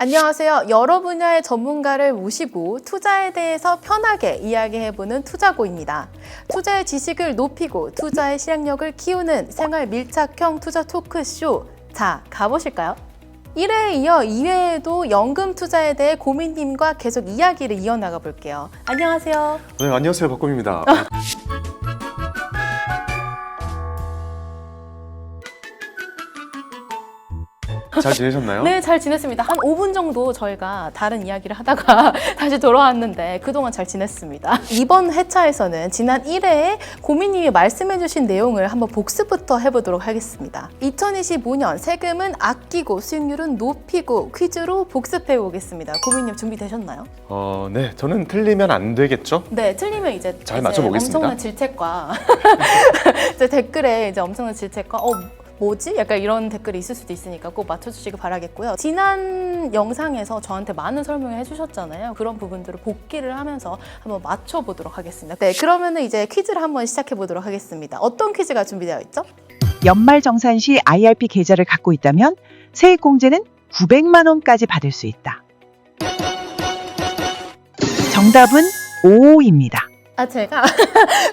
안녕하세요. 여러 분야의 전문가를 모시고 투자에 대해서 편하게 이야기해보는 투자고입니다. 투자의 지식을 높이고 투자의 실행력을 키우는 생활 밀착형 투자 토크쇼. 자, 가보실까요? 1회에 이어 2회에도 연금 투자에 대해 고민님과 계속 이야기를 이어나가 볼게요. 안녕하세요. 네, 안녕하세요. 박곰입니다. 잘 지내셨나요? 네, 잘 지냈습니다. 한 5분 정도 저희가 다른 이야기를 하다가 다시 돌아왔는데 그동안 잘 지냈습니다. 이번 회차에서는 지난 1회에 고민님이 말씀해주신 내용을 한번 복습부터 해보도록 하겠습니다. 2025년 세금은 아끼고 수익률은 높이고 퀴즈로 복습해보겠습니다. 고민님 준비되셨나요? 네, 저는 틀리면 안 되겠죠? 네, 틀리면 이제 잘 맞춰보겠습니다. 엄청난 질책과 이제 댓글에 이제 엄청난 질책과 뭐지? 약간 이런 댓글이 있을 수도 있으니까 꼭 맞춰주시기 바라겠고요. 지난 영상에서 저한테 많은 설명을 해주셨잖아요. 그런 부분들을 복기를 하면서 한번 맞춰보도록 하겠습니다. 네, 그러면은 이제 퀴즈를 한번 시작해보도록 하겠습니다. 어떤 퀴즈가 준비되어 있죠? 연말정산 시 IRP 계좌를 갖고 있다면 세액공제는 900만 원까지 받을 수 있다. 정답은 5입니다. 제가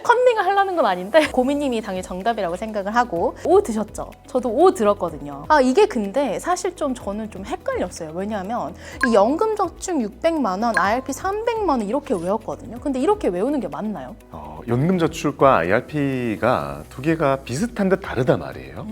컨닝을 하려는 건 아닌데 고민님이 당연히 정답이라고 생각을 하고 5 드셨죠? 저도 5 들었거든요. 이게 근데 사실 저는 좀 헷갈렸어요. 왜냐하면 이 연금저축 600만 원, IRP 300만 원 이렇게 외웠거든요. 근데 이렇게 외우는 게 맞나요? 연금저축과 IRP가 두 개가 비슷한 듯 다르단 말이에요.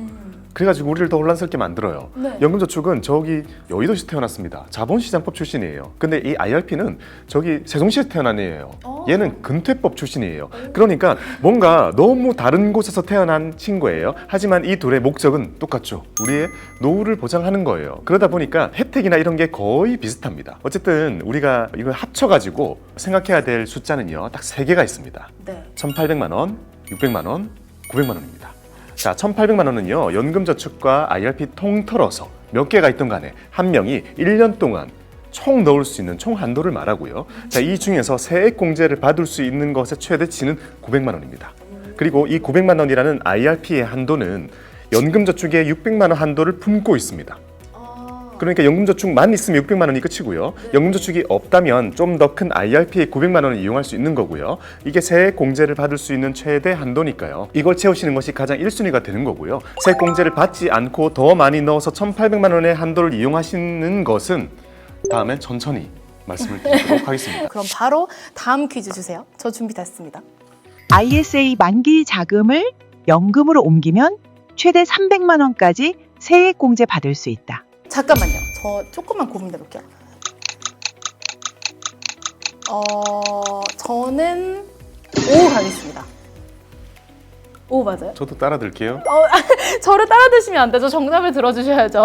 그래가지고 우리를 더 혼란스럽게 만들어요. 네. 연금저축은 저기 여의도시 태어났습니다. 자본시장법 출신이에요. 근데 이 IRP는 저기 세종시에서 태어난 애예요. 얘는 근퇴법 출신이에요. 그러니까 뭔가 너무 다른 곳에서 태어난 친구예요. 하지만 이 둘의 목적은 똑같죠. 우리의 노후를 보장하는 거예요. 그러다 보니까 혜택이나 이런 게 거의 비슷합니다. 어쨌든 우리가 이걸 합쳐가지고 생각해야 될 숫자는요, 딱 3개가 있습니다. 네. 1,800만 원, 600만 원, 900만 원입니다. 자, 1,800만 원은요, 연금저축과 IRP 통틀어서 몇 개가 있든 간에 한 명이 1년 동안 총 넣을 수 있는 총 한도를 말하고요. 자, 이 중에서 세액공제를 받을 수 있는 것의 최대치는 900만 원입니다. 그리고 이 900만 원이라는 IRP의 한도는 연금저축의 600만 원 한도를 품고 있습니다. 그러니까 연금저축만 있으면 600만 원이 끝이고요. 연금저축이 없다면 좀 더 큰 IRP의 900만 원을 이용할 수 있는 거고요. 이게 세액공제를 받을 수 있는 최대 한도니까요. 이걸 채우시는 것이 가장 1순위가 되는 거고요. 세액공제를 받지 않고 더 많이 넣어서 1,800만 원의 한도를 이용하시는 것은 다음엔 천천히 말씀을 드리도록 하겠습니다. 그럼 바로 다음 퀴즈 주세요. 저 준비됐습니다. ISA 만기 자금을 연금으로 옮기면 최대 300만 원까지 세액공제 받을 수 있다. 잠깐만요. 저 조금만 고민해 볼게요. 저는 5 가겠습니다. 5 맞아요? 저도 따라 들게요. 저를 따라 드시면 안 되죠. 정답을 들어주셔야죠.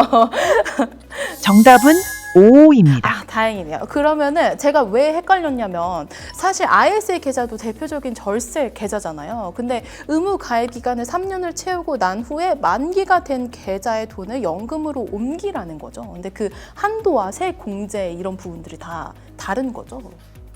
정답은 5입니다. 다행이네요. 그러면은 제가 왜 헷갈렸냐면 사실 ISA 계좌도 대표적인 절세 계좌잖아요. 근데 의무 가입 기간을 3년을 채우고 난 후에 만기가 된 계좌의 돈을 연금으로 옮기라는 거죠. 근데 그 한도와 세액 공제 이런 부분들이 다 다른 거죠.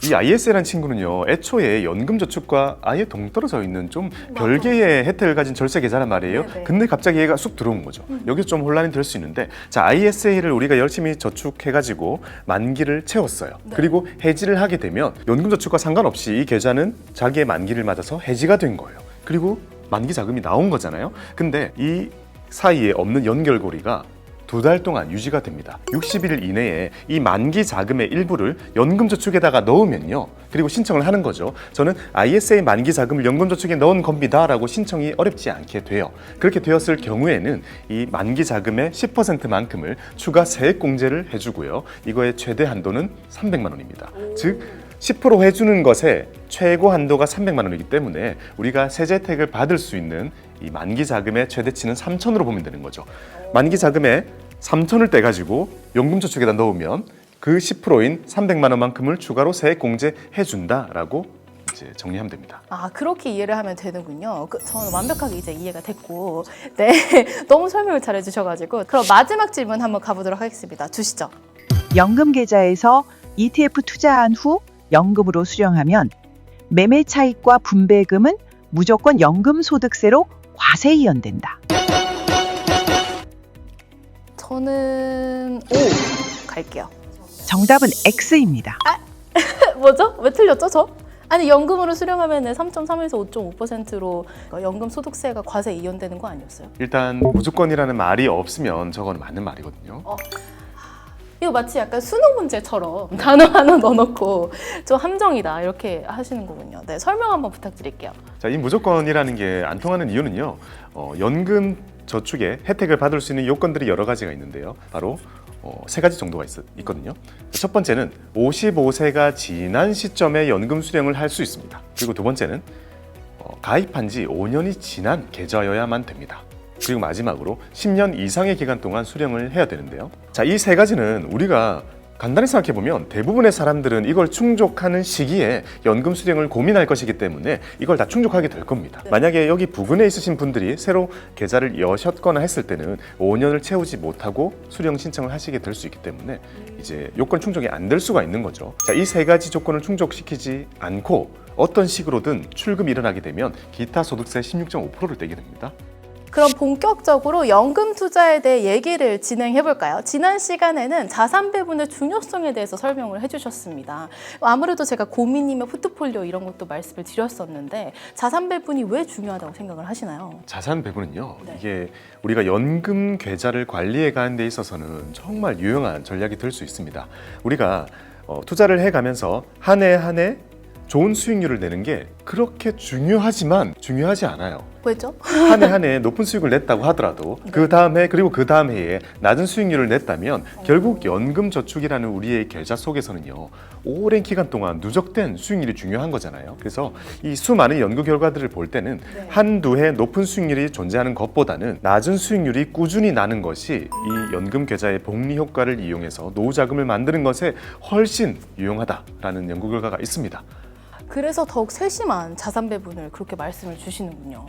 이 ISA라는 친구는요, 애초에 연금저축과 아예 동떨어져 있는 좀 별개의 혜택을 가진 절세 계좌란 말이에요. 네네. 근데 갑자기 얘가 쑥 들어온 거죠. 여기서 좀 혼란이 될 수 있는데, 자, ISA를 우리가 열심히 저축해가지고 만기를 채웠어요. 네. 그리고 해지를 하게 되면 연금저축과 상관없이 이 계좌는 자기의 만기를 맞아서 해지가 된 거예요. 그리고 만기 자금이 나온 거잖아요. 근데 이 사이에 없는 연결고리가 2달 동안 유지가 됩니다. 60일 이내에 이 만기 자금의 일부를 연금저축에다가 넣으면요. 그리고 신청을 하는 거죠. 저는 ISA 만기 자금을 연금저축에 넣은 겁니다 라고 신청이 어렵지 않게 돼요. 그렇게 되었을 경우에는 이 만기 자금의 10%만큼을 추가 세액공제를 해주고요. 이거의 최대 한도는 300만 원입니다. 즉 10% 해주는 것에 최고 한도가 300만 원이기 때문에 우리가 세제 혜택을 받을 수 있는 이 만기 자금의 최대치는 3,000으로 보면 되는 거죠. 만기 자금에 3,000을 떼가지고 연금저축에다 넣으면 그 10%인 300만 원만큼을 추가로 세액 공제해준다라고 이제 정리하면 됩니다. 그렇게 이해를 하면 되는군요. 저는 완벽하게 이제 이해가 됐고, 네, 너무 설명을 잘 해주셔가지고 그럼 마지막 질문 한번 가보도록 하겠습니다. 주시죠. 연금 계좌에서 ETF 투자한 후 연금으로 수령하면 매매 차익과 분배금은 무조건 연금소득세로 과세이연된다. 저는 5 갈게요. 정답은 X입니다. 뭐죠? 왜 틀렸죠, 저? 아니, 연금으로 수령하면 3.3에서 5.5%로 연금 소득세가 과세 이연되는 거 아니었어요? 일단 무조건이라는 말이 없으면 저건 맞는 말이거든요. 이거 마치 약간 수능 문제처럼 단어 하나 넣어놓고 좀 함정이다 이렇게 하시는 거군요. 네, 설명 한번 부탁드릴게요. 자, 이 무조건이라는 게 안 통하는 이유는요. 연금 저축에 혜택을 받을 수 있는 요건들이 여러 가지가 있는데요. 바로 세 가지 정도가 있거든요. 첫 번째는 55세가 지난 시점에 연금 수령을 할 수 있습니다. 그리고 두 번째는 가입한 지 5년이 지난 계좌여야만 됩니다. 그리고 마지막으로 10년 이상의 기간 동안 수령을 해야 되는데요. 자, 이 세 가지는 우리가 간단히 생각해보면 대부분의 사람들은 이걸 충족하는 시기에 연금 수령을 고민할 것이기 때문에 이걸 다 충족하게 될 겁니다. 네. 만약에 여기 부근에 있으신 분들이 새로 계좌를 여셨거나 했을 때는 5년을 채우지 못하고 수령 신청을 하시게 될 수 있기 때문에 이제 요건 충족이 안 될 수가 있는 거죠. 자, 이 세 가지 조건을 충족시키지 않고 어떤 식으로든 출금이 일어나게 되면 기타 소득세 16.5%를 떼게 됩니다. 그럼 본격적으로 연금 투자에 대해 얘기를 진행해 볼까요? 지난 시간에는 자산 배분의 중요성에 대해서 설명을 해주셨습니다. 아무래도 제가 고민님의 포트폴리오 이런 것도 말씀을 드렸었는데 자산 배분이 왜 중요하다고 생각을 하시나요? 자산 배분은요. 네. 이게 우리가 연금 계좌를 관리해 가는 데 있어서는 정말 유용한 전략이 될 수 있습니다. 우리가 투자를 해가면서 한 해 한 해 좋은 수익률을 내는 게 그렇게 중요하지만 중요하지 않아요. 왜죠? 한 해 한 해 높은 수익을 냈다고 하더라도 그 다음 해 그리고 그 다음 해에 낮은 수익률을 냈다면 결국 연금 저축이라는 우리의 계좌 속에서는요 오랜 기간 동안 누적된 수익률이 중요한 거잖아요. 그래서 이 수많은 연구 결과들을 볼 때는 네. 한두 해 높은 수익률이 존재하는 것보다는 낮은 수익률이 꾸준히 나는 것이 이 연금 계좌의 복리 효과를 이용해서 노후 자금을 만드는 것에 훨씬 유용하다라는 연구 결과가 있습니다. 그래서 더욱 세심한 자산 배분을 그렇게 말씀을 주시는군요.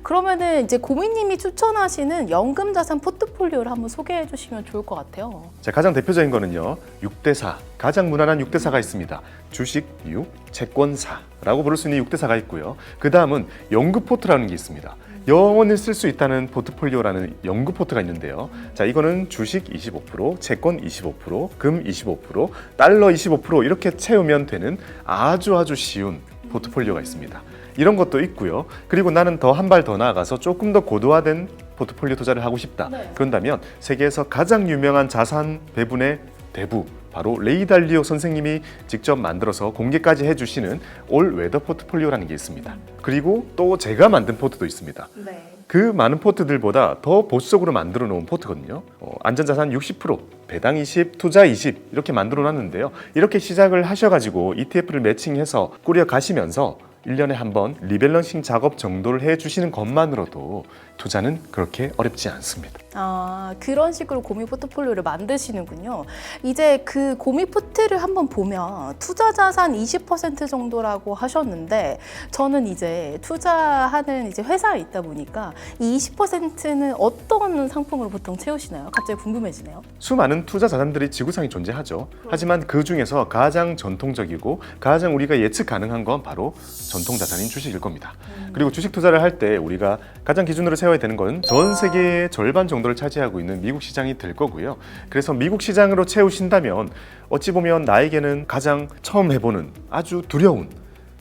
그러면은 이제 고민님이 추천하시는 연금 자산 포트폴리오를 한번 소개해 주시면 좋을 것 같아요. 자, 가장 대표적인 거는요 6대4, 가장 무난한 6대4가 있습니다. 주식, 6, 채권사라고 부를 수 있는 6대4가 있고요. 그 다음은 연구포트라는 게 있습니다. 영원히 쓸 수 있다는 포트폴리오라는 연구포트가 있는데요. 자, 이거는 주식 25%, 채권 25%, 금 25%, 달러 25% 이렇게 채우면 되는 아주 쉬운 포트폴리오가 있습니다. 이런 것도 있고요. 그리고 나는 더 한 발 더 나아가서 조금 더 고도화된 포트폴리오 투자를 하고 싶다. 네. 그런다면 세계에서 가장 유명한 자산 배분의 대부, 바로 레이 달리오 선생님이 직접 만들어서 공개까지 해주시는 올 웨더 포트폴리오라는 게 있습니다. 그리고 또 제가 만든 포트도 있습니다. 네. 그 많은 포트들보다 더 보수적으로 만들어 놓은 포트거든요. 안전자산 60%, 배당 20, 투자 20 이렇게 만들어 놨는데요. 이렇게 시작을 하셔가지고 ETF를 매칭해서 꾸려 가시면서 1년에 한 번 리밸런싱 작업 정도를 해주시는 것만으로도 투자는 그렇게 어렵지 않습니다. 아, 그런 식으로 고미 포트폴리오를 만드시는군요. 이제 그 고미 포트를 한번 보면 투자 자산 20% 정도라고 하셨는데 저는 이제 투자하는 이제 회사에 있다 보니까 이 20%는 어떤 상품으로 보통 채우시나요? 갑자기 궁금해지네요. 수많은 투자 자산들이 지구상에 존재하죠. 하지만 그 중에서 가장 전통적이고 가장 우리가 예측 가능한 건 바로 전통 자산인 주식일 겁니다. 그리고 주식 투자를 할 때 우리가 가장 기준으로 세워야 되는 건 전 세계의 절반 정도를 차지하고 있는 미국 시장이 될 거고요. 그래서 미국 시장으로 채우신다면 어찌 보면 나에게는 가장 처음 해보는 아주 두려운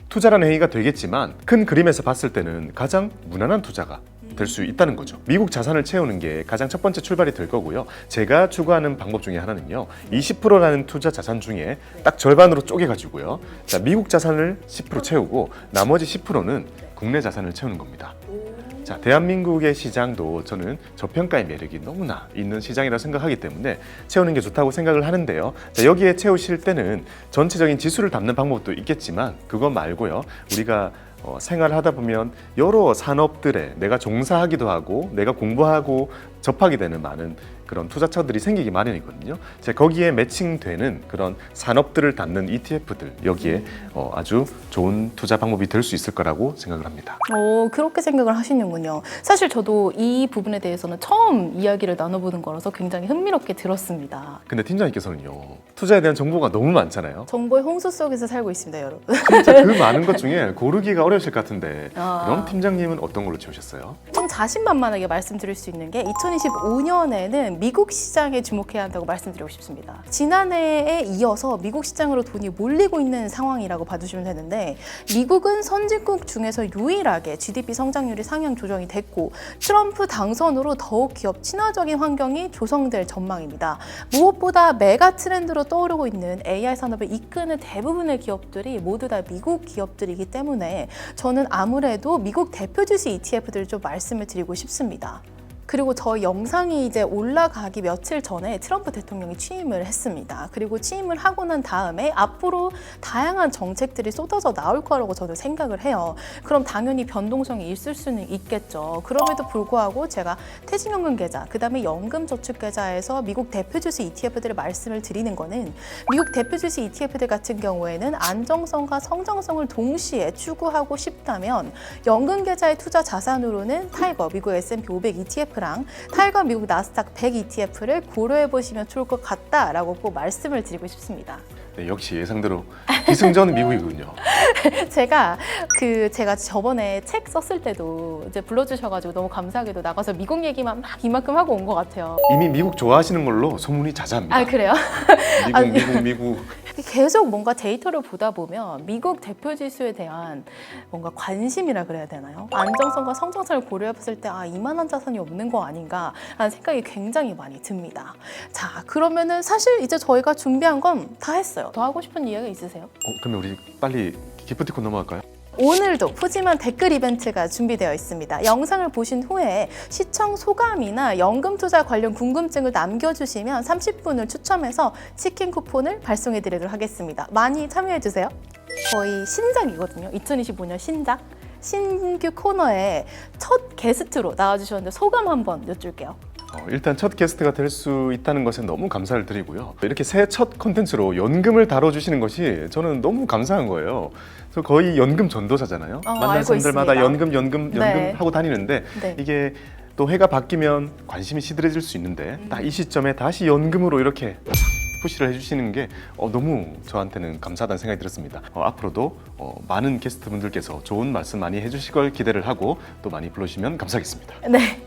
투자라는 행위가 되겠지만 큰 그림에서 봤을 때는 가장 무난한 투자가 될 수 있다는 거죠. 미국 자산을 채우는 게 가장 첫 번째 출발이 될 거고요. 제가 추구하는 방법 중에 하나는요. 20%라는 투자 자산 중에 딱 절반으로 쪼개가지고요. 자, 미국 자산을 10% 채우고 나머지 10%는 국내 자산을 채우는 겁니다. 자, 대한민국의 시장도 저는 저평가의 매력이 너무나 있는 시장이라 생각하기 때문에 채우는 게 좋다고 생각을 하는데요. 자, 여기에 채우실 때는 전체적인 지수를 담는 방법도 있겠지만 그거 말고요. 우리가 생활을 하다 보면 여러 산업들에 내가 종사하기도 하고 내가 공부하고 접하게 되는 많은 그런 투자처들이 생기기 마련이거든요. 거기에 매칭되는 그런 산업들을 담는 ETF들 여기에 아주 좋은 투자 방법이 될 수 있을 거라고 생각을 합니다. 그렇게 생각을 하시는군요. 사실 저도 이 부분에 대해서는 처음 이야기를 나눠보는 거라서 굉장히 흥미롭게 들었습니다. 근데 팀장님께서는요. 투자에 대한 정보가 너무 많잖아요. 정보의 홍수 속에서 살고 있습니다, 여러분. 진짜 그 많은 것 중에 고르기가 어려우실 것 같은데 그럼 팀장님은 어떤 걸로 채우셨어요? 좀 자신만만하게 말씀드릴 수 있는 게 2025년에는 미국 시장에 주목해야 한다고 말씀드리고 싶습니다. 지난해에 이어서 미국 시장으로 돈이 몰리고 있는 상황이라고 봐주시면 되는데, 미국은 선진국 중에서 유일하게 GDP 성장률이 상향 조정이 됐고 트럼프 당선으로 더욱 기업 친화적인 환경이 조성될 전망입니다. 무엇보다 메가 트렌드로 떠오르고 있는 AI 산업을 이끄는 대부분의 기업들이 모두 다 미국 기업들이기 때문에 저는 아무래도 미국 대표 주식 ETF들을 좀 말씀을 드리고 싶습니다. 그리고 저희 영상이 이제 올라가기 며칠 전에 트럼프 대통령이 취임을 했습니다. 그리고 취임을 하고 난 다음에 앞으로 다양한 정책들이 쏟아져 나올 거라고 저는 생각을 해요. 그럼 당연히 변동성이 있을 수는 있겠죠. 그럼에도 불구하고 제가 퇴직연금 계좌, 그 다음에 연금저축계좌에서 미국 대표 주식 ETF들을 말씀을 드리는 거는, 미국 대표 주식 ETF들 같은 경우에는 안정성과 성장성을 동시에 추구하고 싶다면 연금계좌의 투자 자산으로는 타이거 미국 S&P 500 ETF 랑 타이거 미국 나스닥 100 ETF를 고려해 보시면 좋을 것 같다라고 꼭 말씀을 드리고 싶습니다. 네, 역시 예상대로 기승전 미국이군요. 제가 저번에 책 썼을 때도 이제 불러주셔가지고 너무 감사하게도 나가서 미국 얘기만 막 이만큼 하고 온 것 같아요. 이미 미국 좋아하시는 걸로 소문이 자자합니다. 아, 그래요? 미국. 계속 뭔가 데이터를 보다 보면 미국 대표 지수에 대한 뭔가 관심이라 그래야 되나요? 안정성과 성장성을 고려해봤을 때 이만한 자산이 없는 거 아닌가 라는 생각이 굉장히 많이 듭니다. 자, 그러면은 사실 이제 저희가 준비한 건 다 했어요. 더 하고 싶은 이야기 있으세요? 그러면 우리 빨리 기프티콘 넘어갈까요? 오늘도 푸짐한 댓글 이벤트가 준비되어 있습니다. 영상을 보신 후에 시청 소감이나 연금 투자 관련 궁금증을 남겨주시면 30분을 추첨해서 치킨 쿠폰을 발송해 드리도록 하겠습니다. 많이 참여해 주세요. 거의 신작이거든요. 2025년 신작. 신규 코너에 첫 게스트로 나와주셨는데 소감 한번 여쭐게요. 일단 첫 게스트가 될 수 있다는 것에 너무 감사를 드리고요. 이렇게 새 첫 콘텐츠로 연금을 다뤄주시는 것이 저는 너무 감사한 거예요. 그래서 거의 연금 전도사잖아요. 만난 사람들마다 연금 네. 하고 다니는데 네. 이게 또 해가 바뀌면 관심이 시들해질 수 있는데 딱 이 시점에 다시 연금으로 이렇게 푸시를 해주시는 게 너무 저한테는 감사하다는 생각이 들었습니다. 앞으로도 많은 게스트분들께서 좋은 말씀 많이 해주실 걸 기대를 하고 또 많이 불러주시면 감사하겠습니다. 네.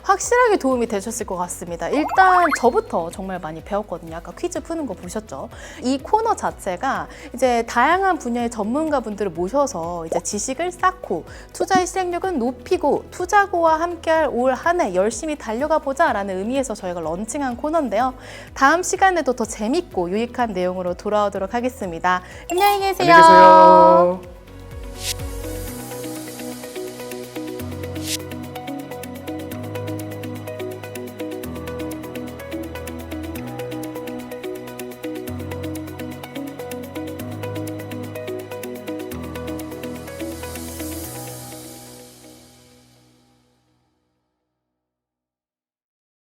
확실하게 도움이 되셨을 것 같습니다. 일단 저부터 정말 많이 배웠거든요. 아까 퀴즈 푸는 거 보셨죠? 이 코너 자체가 이제 다양한 분야의 전문가분들을 모셔서 이제 지식을 쌓고 투자의 실행력은 높이고 투자고와 함께할 올 한 해 열심히 달려가 보자라는 의미에서 저희가 런칭한 코너인데요. 다음 시간에도 더 재밌고 유익한 내용으로 돌아오도록 하겠습니다. 안녕히 계세요. 안녕히 계세요.